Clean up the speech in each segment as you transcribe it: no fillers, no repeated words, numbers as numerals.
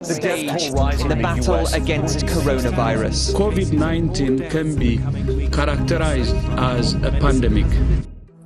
Stage in the battle against coronavirus. COVID-19 can be characterized as a pandemic.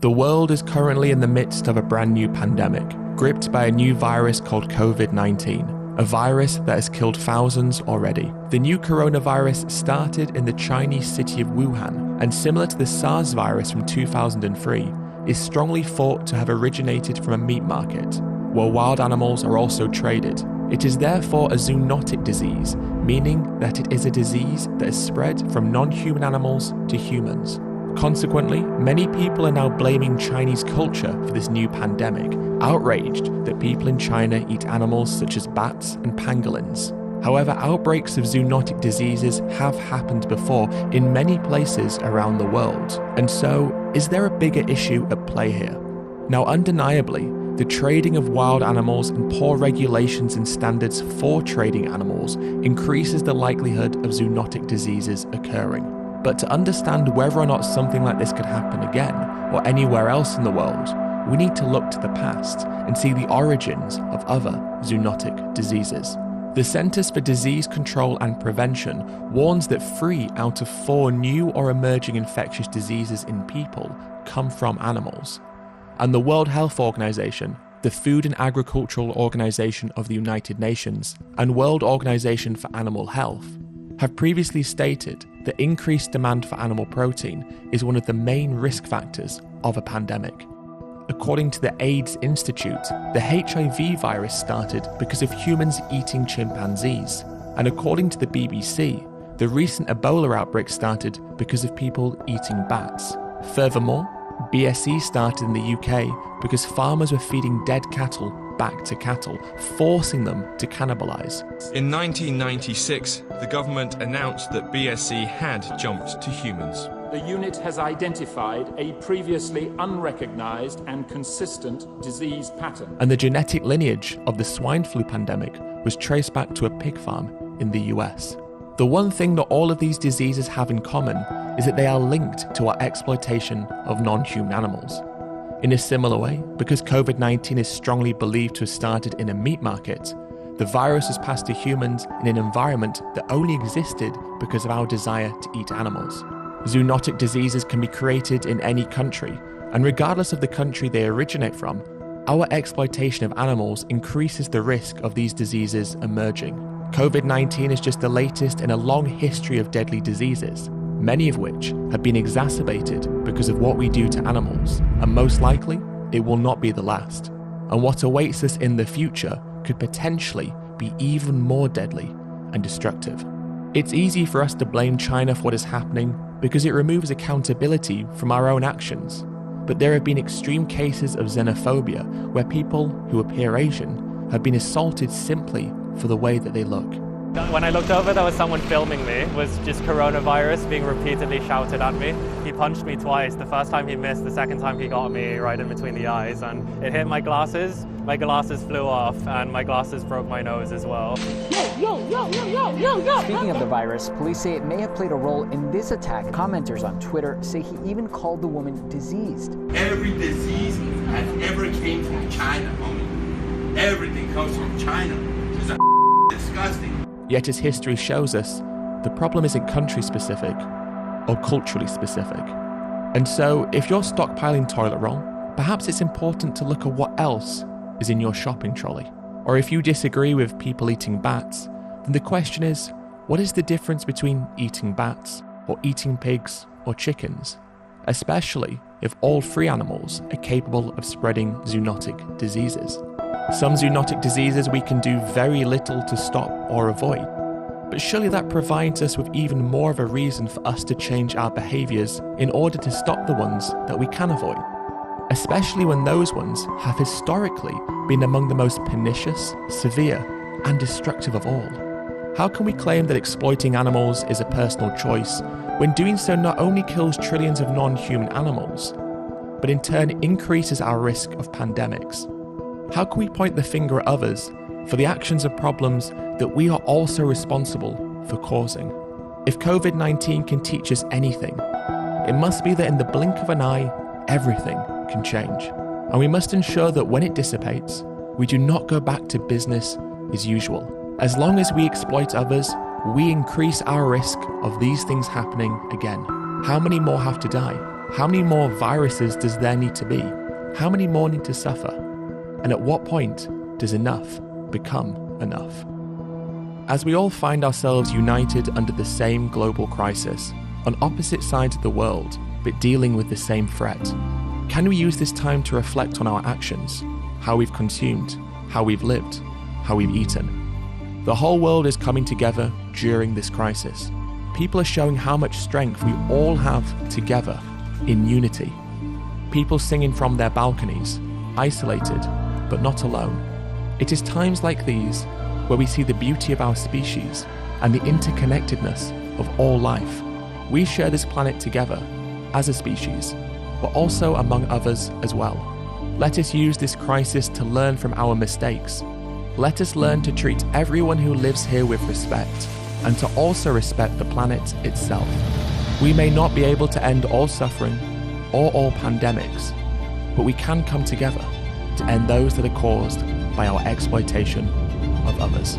The world is currently in the midst of a brand new pandemic, gripped by a new virus called COVID-19, a virus that has killed thousands already. The new coronavirus started in the Chinese city of Wuhan, and similar to the SARS virus from 2003, is strongly thought to have originated from a meat market, where wild animals are also traded. It is therefore a zoonotic disease, meaning that it is a disease that is spread from non-human animals to humans. Consequently, many people are now blaming Chinese culture for this new pandemic, outraged that people in China eat animals such as bats and pangolins. However, outbreaks of zoonotic diseases have happened before in many places around the world. And so, is there a bigger issue at play here? Now, undeniably, the trading of wild animals and poor regulations and standards for trading animals increases the likelihood of zoonotic diseases occurring. But to understand whether or not something like this could happen again, or anywhere else in the world, we need to look to the past and see the origins of other zoonotic diseases. The Centers for Disease Control and Prevention warns that 3 out of 4 new or emerging infectious diseases in people come from animals. And the World Health Organization, the Food and Agricultural Organization of the United Nations, and World Organization for Animal Health have previously stated that increased demand for animal protein is one of the main risk factors of a pandemic. According to the AIDS Institute, the HIV virus started because of humans eating chimpanzees, and according to the BBC, the recent Ebola outbreak started because of people eating bats. Furthermore, BSE started in the UK because farmers were feeding dead cattle back to cattle, forcing them to cannibalize. In 1996, the government announced that BSE had jumped to humans. The unit has identified a previously unrecognised and consistent disease pattern. And the genetic lineage of the swine flu pandemic was traced back to a pig farm in the US. The one thing that all of these diseases have in common is that they are linked to our exploitation of non-human animals. In a similar way, because COVID-19 is strongly believed to have started in a meat market, the virus was passed to humans in an environment that only existed because of our desire to eat animals. Zoonotic diseases can be created in any country, and regardless of the country they originate from, our exploitation of animals increases the risk of these diseases emerging. COVID-19 is just the latest in a long history of deadly diseases, many of which have been exacerbated because of what we do to animals, and most likely, it will not be the last. And what awaits us in the future could potentially be even more deadly and destructive. It's easy for us to blame China for what is happening because it removes accountability from our own actions. But there have been extreme cases of xenophobia where people who appear Asian have been assaulted simply for the way that they look. When I looked over, there was someone filming me. It was just coronavirus being repeatedly shouted at me. He punched me twice. The first time he missed, the second time he got me right in between the eyes, and it hit my glasses. My glasses flew off, and my glasses broke my nose as well. Speaking of the virus, police say it may have played a role in this attack. Commenters on Twitter say he even called the woman diseased. Every disease has ever came from China, homie. Everything comes from China. It's disgusting. Yet as history shows us, the problem isn't country-specific or culturally specific. And so, if you're stockpiling toilet roll, perhaps it's important to look at what else is in your shopping trolley. Or if you disagree with people eating bats, then the question is, what is the difference between eating bats or eating pigs or chickens? Especially if all 3 animals are capable of spreading zoonotic diseases. Some zoonotic diseases we can do very little to stop or avoid, but surely that provides us with even more of a reason for us to change our behaviours in order to stop the ones that we can avoid, especially when those ones have historically been among the most pernicious, severe, and destructive of all. How can we claim that exploiting animals is a personal choice when doing so not only kills trillions of non-human animals, but in turn increases our risk of pandemics? How can we point the finger at others for the actions and problems that we are also responsible for causing? If COVID-19 can teach us anything, it must be that in the blink of an eye, everything can change. And we must ensure that when it dissipates, we do not go back to business as usual. As long as we exploit others, we increase our risk of these things happening again. How many more have to die? How many more viruses does there need to be? How many more need to suffer? And at what point does enough become enough? As we all find ourselves united under the same global crisis, on opposite sides of the world, but dealing with the same threat, can we use this time to reflect on our actions, how we've consumed, how we've lived, how we've eaten? The whole world is coming together during this crisis. People are showing how much strength we all have together in unity. People singing from their balconies, isolated, but not alone. It is times like these where we see the beauty of our species and the interconnectedness of all life. We share this planet together as a species, but also among others as well. Let us use this crisis to learn from our mistakes. Let us learn to treat everyone who lives here with respect, and to also respect the planet itself. We may not be able to end all suffering or all pandemics, but we can come together to end those that are caused by our exploitation of others.